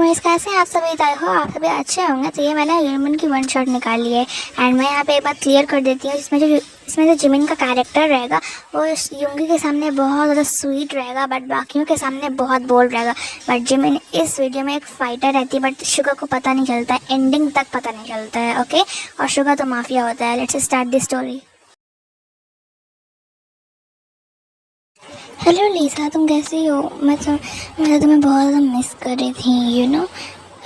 Guys, कैसे हैं आप सभी? देखो आप सभी अच्छे होंगे। तो ये मैंने जिमिन की वन शॉट निकाली है एंड मैं यहाँ पे एक बात क्लियर कर देती हूँ। इसमें जो जिमिन का कैरेक्टर रहेगा वो युंगी के सामने बहुत ज़्यादा स्वीट रहेगा, बट बाकियों के सामने बहुत बोल्ड रहेगा। बट जिमिन इस वीडियो में एक फाइटर रहती है, बट शुगर को पता नहीं चलता है, एंडिंग तक पता नहीं चलता है। ओके, और शुगर तो माफिया होता है। Let's start the story. Hello Lisa, तुम कैसी हो? मैं तो तुम्हें बहुत ज़्यादा मिस कर रही थी, यू नो।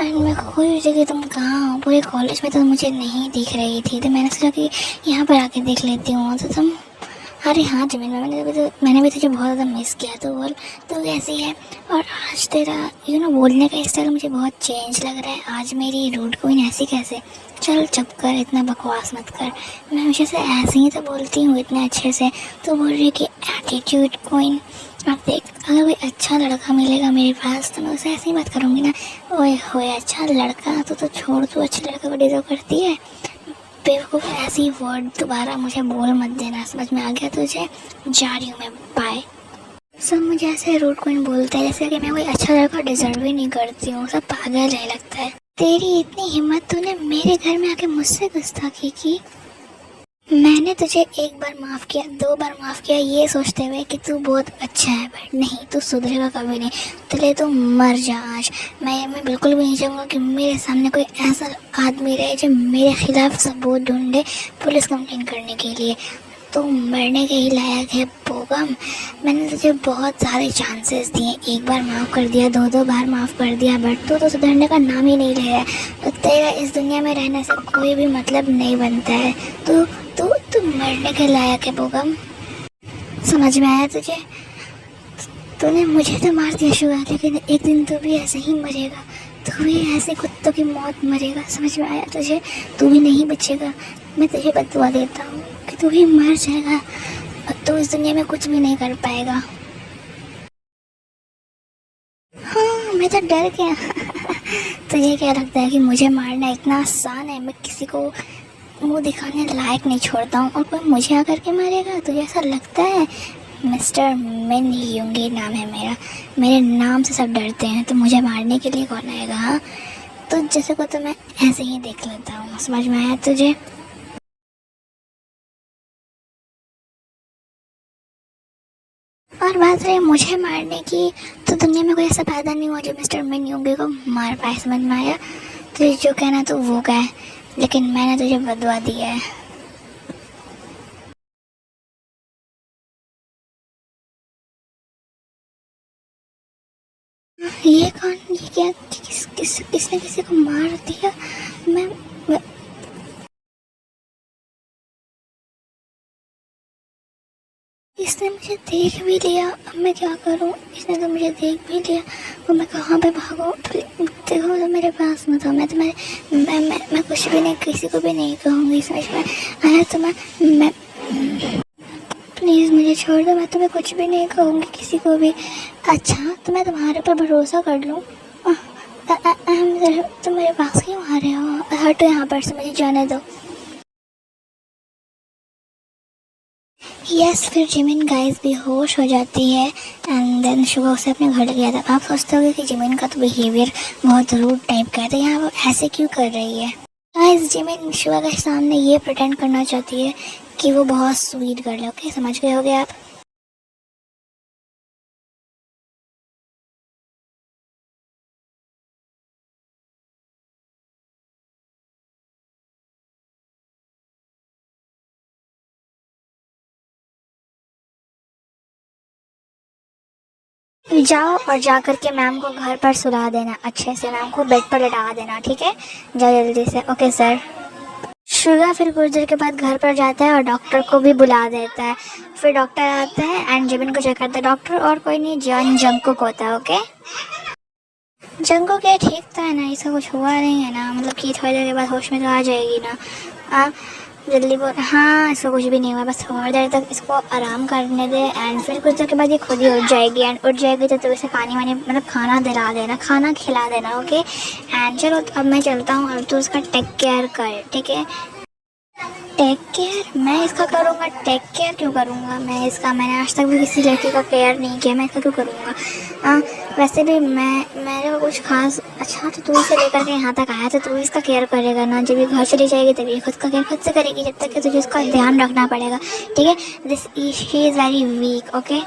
एंड मैं खोज रही थी कि तुम कहाँ हो। पूरे कॉलेज में तो मुझे नहीं दिख रही थी, तो मैंने सोचा कि यहाँ पर आके देख लेती हूँ। तो तुम, अरे हाँ जिमिन, मैंने भी तुझे बहुत ज़्यादा मिस किया। तो बोल, तो कैसी है? और आज तेरा बोलने का स्टाइल मुझे बहुत चेंज लग रहा है। आज मेरी रूड क्वीन ऐसी कैसे? चल चुप कर, इतना बकवास मत कर। मैं हमेशा से ऐसे ही तो बोलती हूँ, इतने अच्छे से। तो बोल रही है कि एटीट्यूड क्वीन। अब देख, अगर कोई अच्छा लड़का मिलेगा मेरे पास तो मैं उसे ऐसे ही बात करूँगी ना। ओए होए, अच्छा लड़का तो छोड़, तू अच्छे लड़के को डिजर्व करती है। बेवकूफ़, ऐसी वर्ड दोबारा मुझे बोल मत देना, समझ में आ गया तुझे? जा रही हूँ मैं, बाय। सब मुझे ऐसे रूड क्वीन बोलते हैं जैसे कि मैं कोई अच्छा लड़का डिजर्व ही नहीं करती हूँ। सब पागल है लगता है। तेरी इतनी हिम्मत, तूने मेरे घर में आके मुझसे गुस्ताखी की? मैंने तुझे एक बार माफ़ किया, 2 बार माफ़ किया, ये सोचते हुए कि तू बहुत अच्छा है, बट नहीं, तू सुधरेगा कभी नहीं। चले तू मर जा आज। मैं बिल्कुल भी नहीं चाहूँगा कि मेरे सामने कोई ऐसा आदमी रहे जो मेरे खिलाफ सबूत ढूंढे पुलिस कंप्लेंट करने के लिए। तू मरने के ही लायक है बोगम। मैंने तुझे बहुत सारे चांसेस दिए, एक बार माफ़ कर दिया, 2 बार माफ़ कर दिया, बट तू तो सुधरने का नाम ही नहीं ले रहा है। तो तेरा इस दुनिया में रहने से कोई भी मतलब नहीं बनता है। तू तू तू मरने के लायक है बोगम। समझ में आया तुझे? तूने मुझे तो मार दिया शुगर, लेकिन एक दिन तू भी ऐसे ही मरेगा। तू भी ऐसे कुत्तों की मौत मरेगा। समझ में आया तुझे? तू भी नहीं बचेगा। मैं तुझे बददुआ देता हूँ कि तू भी मर जाएगा और तू इस दुनिया में कुछ भी नहीं कर पाएगा। हाँ, मैं तो डर गया। तुझे क्या लगता है कि मुझे मारना इतना आसान है? मैं किसी को मुंह दिखाने लायक नहीं छोड़ता हूँ, और कोई मुझे आकर के मारेगा? तुझे ऐसा लगता है? मिस्टर मिन युंगी नाम है मेरा। मेरे नाम से सब डरते हैं, तो मुझे मारने के लिए कौन आएगा? हाँ, तो जैसे को तो मैं ऐसे ही देख लेता हूँ। समझ में आया तुझे? और बात रही मुझे मारने की, तो दुनिया में कोई ऐसा पैदा नहीं हुआ जो मिस्टर मिन युंगी को मार पाए। समझ में आया? तुझे जो कहना तो वो कह, लेकिन मैंने तुझे बदवा दिया है। ये कौन? ये क्या? किसने किसी को मार दिया? मैं इसने मुझे देख भी लिया, अब मैं क्या करूं? इसने तो मुझे देख भी लिया, और मैं कहाँ पे भागूं? देखो, तो मेरे पास मत हो। मैं कुछ भी नहीं, किसी को भी नहीं कहूँगी। समझ में आया? तो मैं प्लीज़ मुझे छोड़ दो। मैं तुम्हें कुछ भी नहीं कहूँगी, किसी को भी। अच्छा, तो मैं तुम्हारे पर भरोसा कर लूँ? तुम मेरे पास क्यों आ रहे हो? हटो यहाँ पर से, मुझे जाने दो। यस, फिर जिमिन गाइस बेहोश हो जाती है एंड देन शुगर उसे अपने घर ले गया था। आप सोचते होगे कि जिमिन का तो बिहेवियर बहुत रूड टाइप का है, तो यहाँ वो ऐसे क्यों कर रही है? गाइस, जिमिन शुगर के सामने ये प्रिटेंड करना चाहती है कि वो बहुत स्वीट गर्ल है। ओके, समझ गए होगे आप? जाओ और जा करके मैम को घर पर सुला देना, अच्छे से मैम को बेड पर लेटा देना, ठीक है? जाओ जल्दी से। Okay sir. शुगा फिर कुछ देर के बाद घर पर जाता है और डॉक्टर को भी बुला देता है। फिर डॉक्टर आता है एंड जिमिन को चेक करता है। डॉक्टर और कोई नहीं, जंगकुक होता है। ओके, जंगकुक क्या ठीक तो है ना? इसका कुछ हुआ नहीं है ना? मतलब कि थोड़ी देर के बाद होश में तो आ जाएगी ना? आप जल्दी बोल। हाँ, इसको कुछ भी नहीं हुआ, बस थोड़ी देर तक इसको आराम करने दे एंड फिर कुछ देर के बाद ये खुद ही उठ जाएगी। एंड उठ जाएगी तो इसे पानी वानी, मतलब खाना दिला देना, खाना खिला देना। ओके, एंड चलो अब मैं चलता हूँ, अब तो उसका टेक केयर कर, ठीक है? टेक केयर मैं इसका करूँगा? टेक केयर क्यों करूँगा मैं इसका? मैंने आज तक भी किसी लड़की का केयर नहीं किया, मैं इसका क्यों करूँगा? वैसे भी मेरे को कुछ खास। अच्छा तो तू इसे लेकर के यहाँ तक आया तो तू इसका केयर करेगा ना? जब ये घर चली जाएगी तब ये खुद का केयर खुद से करेगी, जब तक कि तुझे उसका ध्यान रखना पड़ेगा, ठीक है? She is very weak. Okay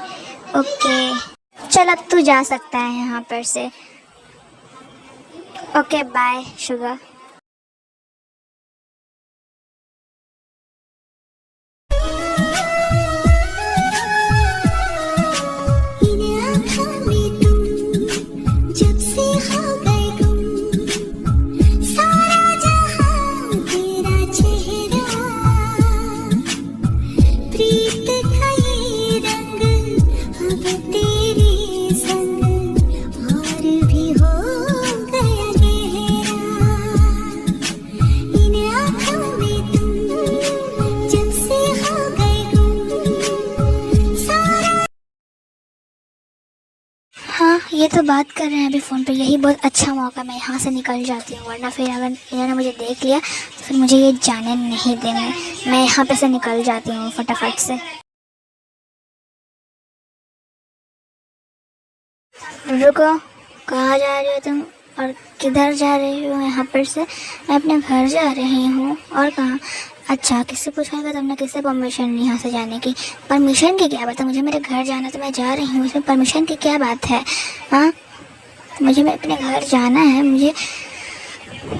okay, चल अब तू जा सकता है यहाँ पर से। Okay bye sugar. हाँ ये तो बात कर रहे हैं अभी फ़ोन पे, यही बहुत अच्छा मौका, मैं यहाँ से निकल जाती हूँ, वरना फिर अगर इन्होंने मुझे देख लिया तो फिर मुझे ये जाने नहीं देंगे। मैं यहाँ पे से निकल जाती हूँ फटाफट से। रुको, कहाँ जा रही हो तुम और किधर जा रही हो? यहाँ पर से मैं अपने घर जा रही हूँ। और कहाँ? अच्छा किससे पूछेगा तुमने? किससे परमिशन ली यहाँ से जाने की? परमिशन की क्या बात है? मुझे मेरे घर जाना तो मैं जा रही हूँ, इसमें परमिशन की क्या बात है? हाँ मुझे मैं अपने घर जाना है मुझे।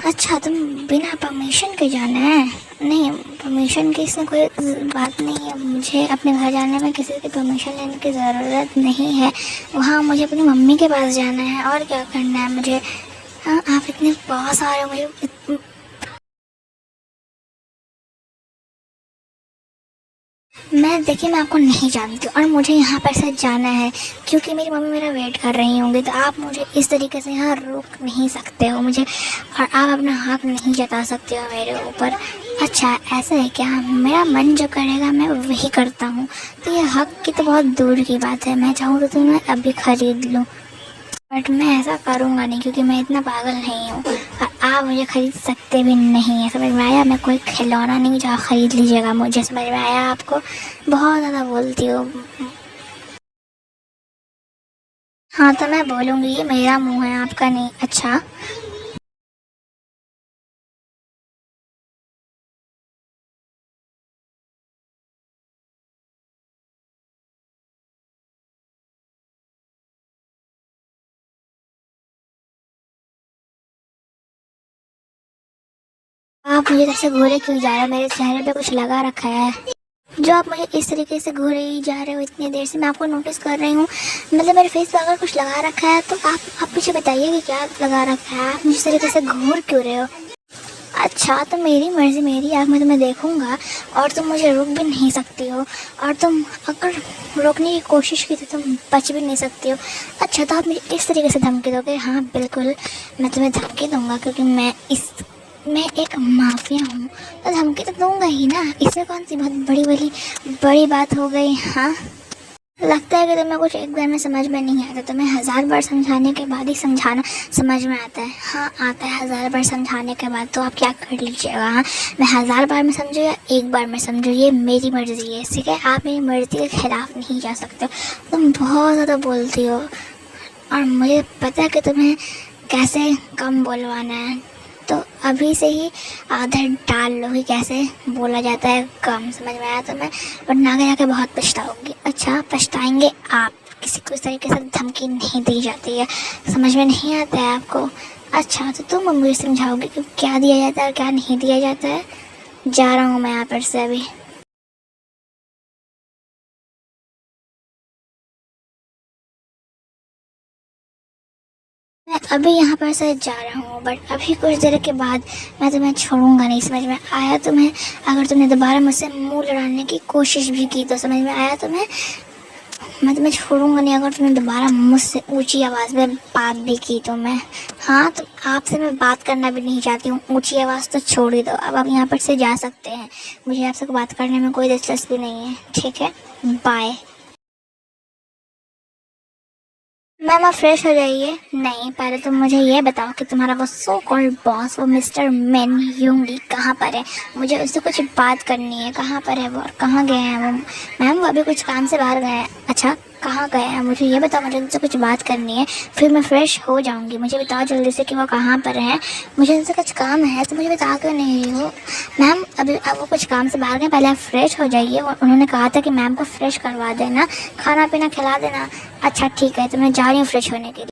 अच्छा तुम बिना परमिशन के जाना है? नहीं परमिशन की इसमें कोई बात नहीं है, मुझे अपने घर जाने में किसी की परमिशन लेने की ज़रूरत नहीं है। वहाँ मुझे अपनी मम्मी के पास जाना है और क्या करना है मुझे। हाँ आप इतने पास आ रहे हो मुझे। मैं देखिए मैं आपको नहीं जानती और मुझे यहाँ पर से जाना है क्योंकि मेरी मम्मी मेरा वेट कर रही होंगी, तो आप मुझे इस तरीके से यहाँ रोक नहीं सकते हो मुझे, और आप अपना हक नहीं जता सकते हो मेरे ऊपर। अच्छा ऐसा है क्या? मेरा मन जो करेगा मैं वही करता हूँ, तो ये हक की तो बहुत दूर की बात है। मैं चाहूँ तो मैं अभी ख़रीद लूँ, बट मैं ऐसा करूँगा नहीं क्योंकि मैं इतना पागल नहीं हूँ और आप मुझे ख़रीद सकते भी नहीं है। समझ में आया? मैं कोई खिलौना नहीं जहाँ ख़रीद लीजिएगा मुझे। समझ में आया आपको? बहुत ज़्यादा बोलती हो। हाँ तो मैं बोलूँगी, ये मेरा मुँह है आपका नहीं। अच्छा आप मुझे ऐसे घूरे क्यों जा रहे हो? मेरे चेहरे पे कुछ लगा रखा है जो आप मुझे इस तरीके से घूरे ही जा रहे हो इतनी देर से? मैं आपको नोटिस कर रही हूँ, मतलब मेरे फेस पे अगर कुछ लगा रखा है तो आप मुझे बताइए कि क्या लगा रखा है? आप मुझे इस तरीके से घूर क्यों रहे हो? अच्छा तो मेरी मर्ज़ी, मेरी आँख में तुम्हें देखूंगा और तुम मुझे रोक भी नहीं सकती हो, और तुम अगर रोकने की कोशिश की तो तुम बच भी नहीं सकती हो। अच्छा तो आप मुझे इस तरीके से धमकी दोगे? हाँ बिल्कुल मैं तुम्हें धमकी दूंगा क्योंकि मैं एक माफिया हूँ, तो धमकी तो दूंगा ही ना। इसमें कौन सी बहुत बड़ी बात हो गई? हाँ लगता है कि तुम्हें कुछ एक बार में समझ में नहीं आता, तुम्हें 1000 बार समझाने के बाद ही समझाना समझ में आता है। हाँ आता है 1000 बार समझाने के बाद, तो आप क्या कर लीजिएगा? हाँ मैं 1000 बार में समझूँ या एक बार में समझूँ, ये मेरी मर्ज़ी है, ठीक है? आप मेरी मर्ज़ी के खिलाफ़ नहीं जा सकते। तुम बहुत ज़्यादा बोलती हो और मुझे पता है कि तुम्हें कैसे कम बोलवाना है, तो अभी से ही आदत डाल लो कि कैसे बोला जाता है कम। समझ में आया तुम्हें? वरना आगे जाके बहुत पछताओगी। अच्छा पछताएंगे आप? किसी को इस तरीके से धमकी नहीं दी जाती है, समझ में नहीं आता है आपको? अच्छा तो तुम मुझे समझाओगे कि क्या दिया जाता है और क्या नहीं दिया जाता है? जा रहा हूँ मैं यहाँ पर से अभी। मैं अभी यहाँ पर से जा रहा हूँ, बट अभी कुछ देर के बाद मैं तुम्हें छोड़ूंगा नहीं। समझ में आया तुम्हें? अगर तुमने दोबारा मुझसे मुंह लड़ाने की कोशिश भी की तो समझ में आया तुम्हें? मैं तुम्हें छोड़ूंगा नहीं अगर तुमने दोबारा मुझसे ऊंची आवाज़ में बात भी की तो मैं। हाँ तो आपसे मैं बात करना भी नहीं चाहती हूँ, ऊंची आवाज़ तो छोड़ ही दो। अब आप यहाँ पर से जा सकते हैं, मुझे आपसे बात करने में कोई दिलचस्पी नहीं है, ठीक है? बाय। मैम आप फ्रेश हो जाइए। नहीं, पहले तुम मुझे ये बताओ कि तुम्हारा वो सो कॉल्ड बॉस, वो मिस्टर मेन यूंगी कहाँ पर है? मुझे उससे कुछ बात करनी है। कहाँ पर है वो और कहाँ गए हैं वो? मैम वो अभी कुछ काम से बाहर गए हैं। अच्छा, कहाँ गए हैं? मुझे ये बताओ, मुझे उनसे कुछ बात करनी है, फिर मैं फ्रेश हो जाऊँगी। मुझे बताओ जल्दी से कि वो कहाँ पर हैं। मुझे उनसे कुछ काम है, तो मुझे बता क्यों नहीं रही हो? मैम अभी अब वो कुछ काम से बाहर गए, पहले आप फ्रेश हो जाइए। उन्होंने कहा था कि मैम को फ्रेश करवा देना, खाना पीना खिला देना। अच्छा ठीक है, तो मैं जा रही हूँ फ्रेश होने के लिए।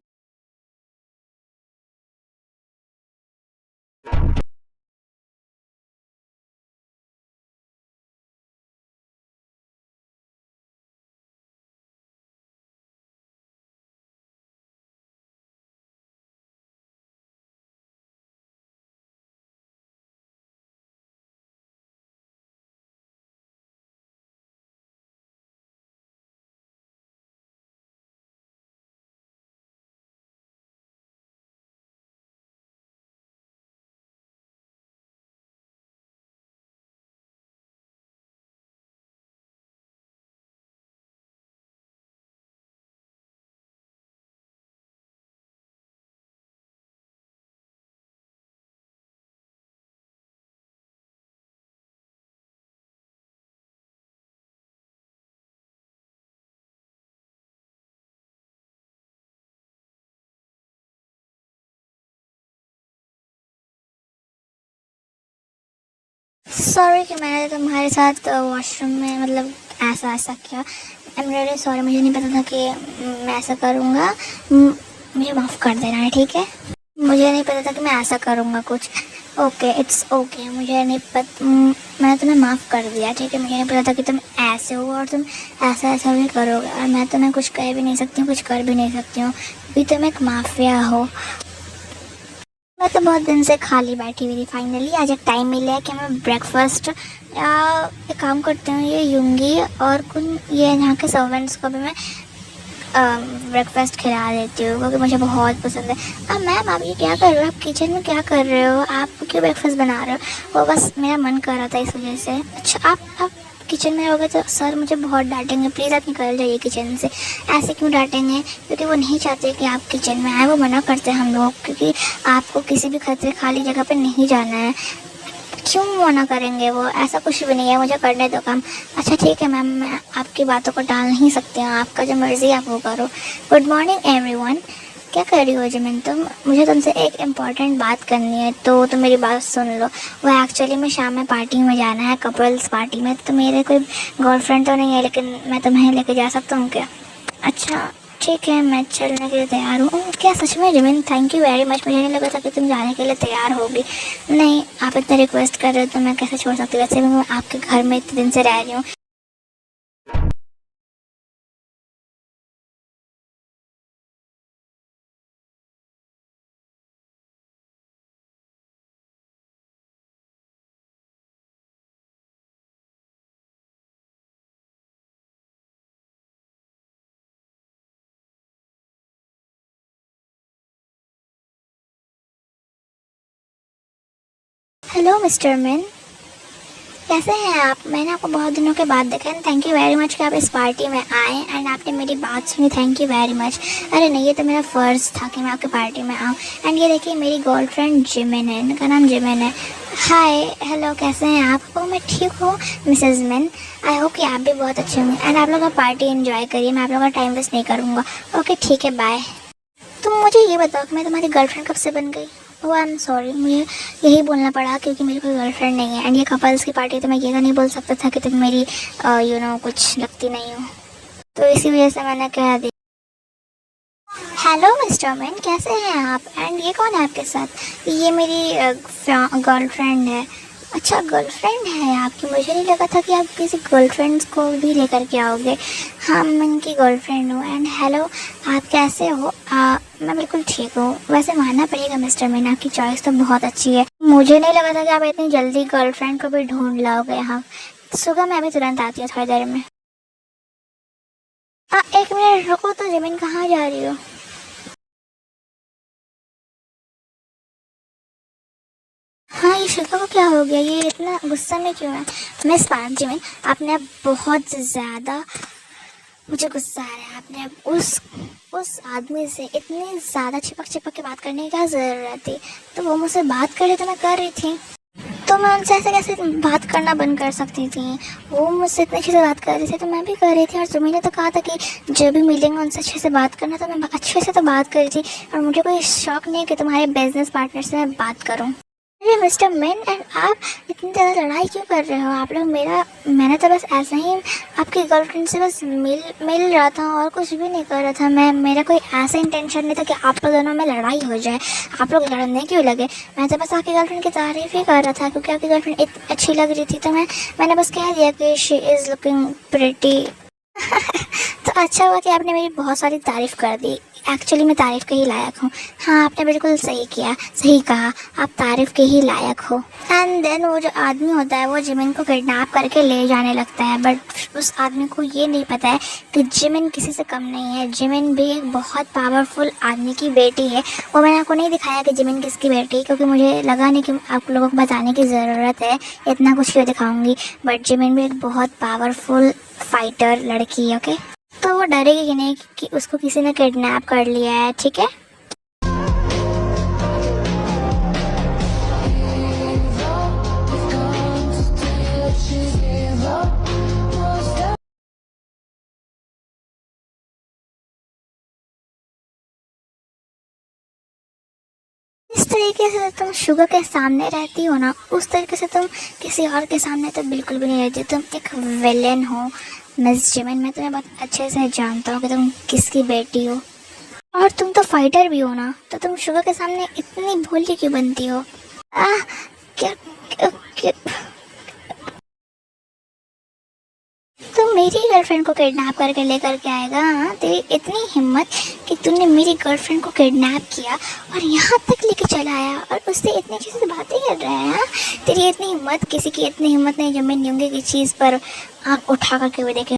सॉरी कि मैंने तुम्हारे साथ वॉशरूम में मतलब ऐसा ऐसा किया। आई एम रियली सॉरी, मुझे नहीं पता था कि मैं ऐसा करूँगा। मुझे माफ़ कर देना है, ठीक है? मुझे नहीं पता था कि मैं ऐसा करूँगा कुछ। Okay, it's okay. मुझे नहीं मैंने तुम्हें माफ़ कर दिया, ठीक है? मुझे नहीं पता था कि तुम ऐसे हो और तुम ऐसा ऐसा भी करोगे, और मैं तुम्हें कुछ कह भी नहीं सकती हूँ, कुछ कर भी नहीं सकती हूँ, क्योंकि तुम एक माफिया हो। मैं तो बहुत दिन से खाली बैठी हुई थी। फाइनली आज एक टाइम मिला है कि मैं ब्रेकफास्ट या एक काम करती हूँ, ये यूंगी और ये यहाँ के सर्वेंट्स को भी मैं ब्रेकफास्ट खिला देती हूँ, क्योंकि मुझे बहुत पसंद है। अब मैम आप ये क्या कर रहे हो? आप किचन में क्या कर रहे हो? आप क्यों ब्रेकफास्ट बना रहे हो? वो बस मेरा मन कर रहा था इस वजह से। अच्छा, आप किचन में रहोगे तो सर मुझे बहुत डांटेंगे। प्लीज़ आप निकल जाइए किचन से। ऐसे क्यों डांटेंगे? क्योंकि वो नहीं चाहते कि आप किचन में आए, वो मना करते हैं हम लोग, क्योंकि आपको किसी भी खतरे खाली जगह पे नहीं जाना है। क्यों मना करेंगे वो? ऐसा कुछ भी नहीं है, मुझे करने दो काम। अच्छा ठीक है मैम, मैं आपकी बातों को टाल नहीं सकती हूँ, आपका जो मर्ज़ी आप वो करो। Good morning everyone. क्या कर रही हो जिमिन तुम? मुझे तुमसे एक इम्पॉर्टेंट बात करनी है, तो तुम मेरी बात सुन लो। वो एक्चुअली में शाम में पार्टी में जाना है, कपल्स पार्टी में। तो मेरे कोई गर्लफ्रेंड तो नहीं है, लेकिन मैं तुम्हें लेके जा सकता हूँ क्या? अच्छा ठीक है, मैं चलने के लिए तैयार हूँ। क्या सच में Jimin? Thank you very much. मुझे नहीं लगा था कि तुम जाने के लिए तैयार होगी। नहीं, आप इतना रिक्वेस्ट कर रहे हो तो मैं कैसे छोड़ सकती हूँ? वैसे भी मैं आपके घर में इतने दिन से रह रही हूँ। हेलो मिस्टर मैन, कैसे हैं आप? मैंने आपको बहुत दिनों के बाद देखा है। थैंक यू वेरी मच कि आप इस पार्टी में आए एंड आपने मेरी बात सुनी। Thank you very much. अरे नहीं, ये तो मेरा फ़र्ज़ था कि मैं आपके पार्टी में आऊँ। एंड ये देखिए मेरी गर्लफ्रेंड जिमिन है, इनका नाम जिमिन है। हाय, हेलो, कैसे हैं आप? मैं ठीक हूँ मिसेस मिन। आई होप कि आप भी बहुत अच्छे होंगे एंड आप लोग पार्टी इन्जॉय करिए। मैं आप लोगों का टाइम वेस्ट नहीं करूँगा। ओके ठीक है, बाय। तुम मुझे ये बताओ कि मैं तुम्हारी गर्लफ्रेंड कब से बन गई? ओह आई एम सॉरी, मुझे यही बोलना पड़ा क्योंकि मेरी कोई गर्लफ्रेंड नहीं है एंड ये कपल्स की पार्टी, तो मैं ये तो नहीं बोल सकता था कि तुम मेरी कुछ लगती नहीं हो, तो इसी वजह से मैंने कह दिया। हेलो मिस्टर मैन, कैसे हैं आप? एंड ये कौन है आपके साथ? ये मेरी गर्लफ्रेंड है। अच्छा, गर्लफ्रेंड है आपकी? मुझे नहीं लगा था कि आप किसी गर्लफ्रेंड्स को भी लेकर के आओगे। हाँ, मैं इनकी गर्लफ्रेंड हूँ। एंड हेलो, आप कैसे हो? मैं बिल्कुल ठीक हूँ। वैसे मानना पड़ेगा मिस्टर मैन, आपकी चॉइस तो बहुत अच्छी है। मुझे नहीं लगा था कि आप इतनी जल्दी गर्लफ्रेंड को भी ढूंढ लाओगे। हाँ सुबह, मैं अभी तुरंत आती हूँ थोड़ी देर में। एक मिनट रुको तो, जमीन कहाँ जा रही हो? हाँ, ये शिल्पा को क्या हो गया? ये इतना गुस्सा में क्यों है? मिस पार्क जिमिन, आपने बहुत ज़्यादा मुझे गुस्सा आ रहा है। आपने उस आदमी से इतनी ज़्यादा चिपक चिपक के बात करने की क्या ज़रूरत थी? तो वो मुझसे बात कर रही तो मैं कर रही थी, तो मैं उनसे ऐसे कैसे बात करना बंद कर सकती थी? वो मुझसे इतनी अच्छे से बात कर रही थी तो मैं भी कर रही थी। और सुमी ने तो कहा था कि जब भी मिलेंगे उनसे अच्छे से बात करना, तो मैं अच्छे से तो बात कर रही थी। और मुझे कोई शौक नहीं है कि तुम्हारे बिजनेस पार्टनर से मैं बात करूँ। अरे मिस्टर मैन, एंड आप इतनी ज़्यादा लड़ाई क्यों कर रहे हो? आप लोग मैंने तो बस ऐसा ही आपकी गर्लफ्रेंड से बस मिल रहा था और कुछ भी नहीं कर रहा था। मेरा कोई ऐसा इंटेंशन नहीं था कि आप लोग दोनों में लड़ाई हो जाए। आप लोग लड़ने क्यों लगे? मैं तो बस आपकी गर्लफ्रेंड की तारीफ़ ही कर रहा था, क्योंकि आपकी गर्लफ्रेंड इतनी अच्छी लग रही थी, तो मैंने बस कह दिया कि शी इज़ लुकिंग प्रिटी। तो अच्छा हुआ कि आपने मेरी बहुत सारी तारीफ़ कर दी। एक्चुअली मैं तारीफ़ के ही लायक हूँ। हाँ, आपने बिल्कुल सही किया, सही कहा, आप तारीफ़ के ही लायक हो। एंड देन वो जो आदमी होता है वो जिमिन को किडनैप करके ले जाने लगता है, बट उस आदमी को ये नहीं पता है कि जिमिन किसी से कम नहीं है। जिमिन भी एक बहुत पावरफुल आदमी की बेटी है। वो मैंने आपको नहीं दिखाया कि जिमिन किसकी बेटी है, क्योंकि मुझे लगा नहीं कि आप लोगों को बताने की ज़रूरत है, इतना कुछ क्यों दिखाऊंगी। बट जिमिन भी एक बहुत पावरफुल फाइटर लड़की है, ओके? तो वो डरेगी कि नहीं कि उसको किसी ने किडनैप कर लिया है, ठीक है? इस तरीके से तुम शुगर के सामने रहती हो ना, उस तरीके से तुम किसी और के सामने तो बिल्कुल भी नहीं रहती। तुम एक विलेन हो मिस जिमिन। मैं तुम्हें बहुत अच्छे से जानता हूँ कि तुम किसकी बेटी हो, और तुम तो फाइटर भी हो ना, तो तुम शुगर के सामने इतनी भोली क्यों बनती हो? आ, क्या, क्या, क्या तो मेरी गर्लफ्रेंड को किडनैप करके लेकर के आएगा? हाँ, तेरी इतनी हिम्मत कि तूने मेरी गर्लफ्रेंड को किडनैप किया और यहाँ तक लेके चला आया और उससे इतनी अच्छी से बातें कर रहा है? हाँ, तेरी इतनी हिम्मत, किसी की इतनी हिम्मत नहीं जो मैं न्यूंगे की चीज़ पर आँख उठा करके हुए देखे।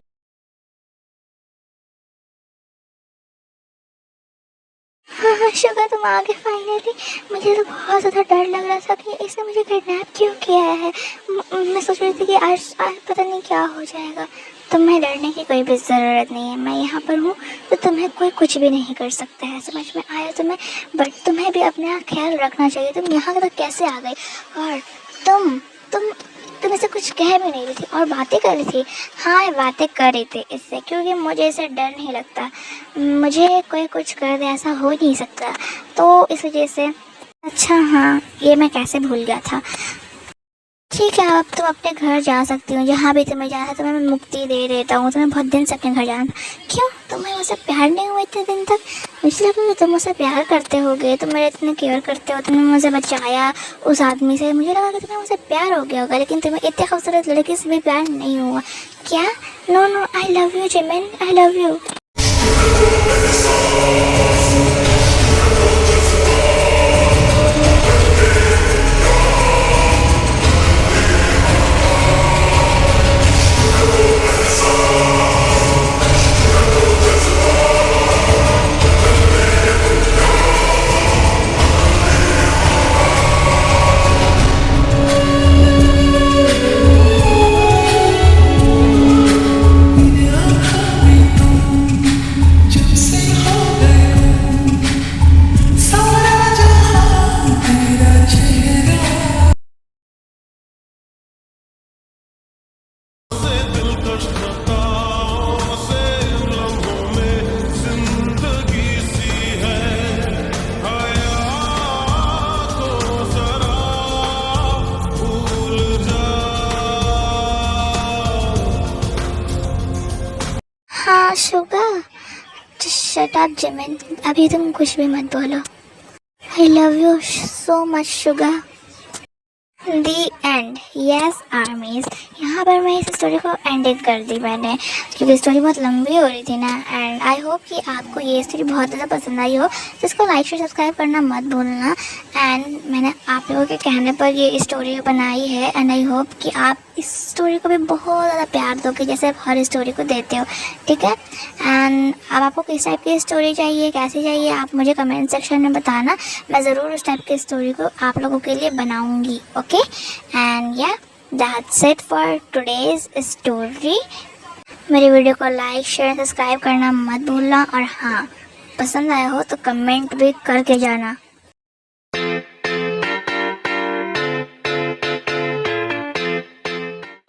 हाँ हाँ शुगर, तुम आ गए फाइनली। मुझे तो बहुत ज़्यादा डर लग रहा था कि इसने मुझे किडनैप क्यों किया है। मैं सोच रही थी कि आज आज पता नहीं क्या हो जाएगा। तुम्हें डरने की कोई भी ज़रूरत नहीं है, मैं यहाँ पर हूँ, तो तुम्हें कोई कुछ भी नहीं कर सकता है। समझ में आया तुम्हें? बट तुम्हें भी अपना ख्याल रखना चाहिए। तुम यहाँ तक कैसे आ गई? और तुम तुम तुम इसे कुछ कह भी नहीं रही थी और बातें कर रही थी। हाँ, बातें कर रही थी इससे, क्योंकि मुझे इससे डर नहीं लगता। मुझे कोई कुछ कर दे ऐसा हो नहीं सकता, तो इस वजह से। अच्छा हाँ, ये मैं कैसे भूल गया था। ठीक है, अब तुम अपने घर जा सकती हो। जहाँ भी तुम्हें जाना है तुम्हें मैं मुक्ति दे देता हूँ। तुम्हें बहुत दिन से अपने घर जाना था। क्यों, तुम्हें मुझसे प्यार नहीं हुआ इतने दिन तक? मुझे लगा कि तुम मुझसे प्यार करते होगे, तुम मेरे इतने केयर करते हो, तुमने मुझे बचाया उस आदमी से। मुझे लगा कि तुम्हें मुझसे प्यार हो गया होगा, लेकिन तुम्हें इतने खूबसूरत लड़की से भी प्यार नहीं हुआ क्या? No no, I love you Jimin, I love you. हाँ शुगर, शट अप जिमिन, अभी तुम कुछ भी मत बोलो। I love you so much sugar. The end. Yes armies, यहाँ पर मैं इस स्टोरी को एंडिंग कर दी मैंने, क्योंकि स्टोरी बहुत लंबी हो रही थी ना। एंड आई होप कि आपको ये स्टोरी बहुत ज़्यादा पसंद आई हो, तो इसको लाइक शेयर सब्सक्राइब करना मत भूलना। एंड मैंने आप लोगों के कहने पर ये स्टोरी बनाई है, एंड आई होप कि आप इस स्टोरी को भी बहुत ज़्यादा प्यार दोगे, जैसे आप हर स्टोरी को देते हो, ठीक है? एंड अब आपको किस टाइप की स्टोरी चाहिए, कैसी चाहिए, आप मुझे कमेंट सेक्शन में बताना। मैं ज़रूर उस टाइप की स्टोरी को आप लोगों के लिए बनाऊँगी, ओके? एंड या that's it for today's story. मेरी वीडियो को लाइक शेयर सब्सक्राइब करना मत भूलना, और हाँ, पसंद आया हो तो कमेंट भी करके जाना।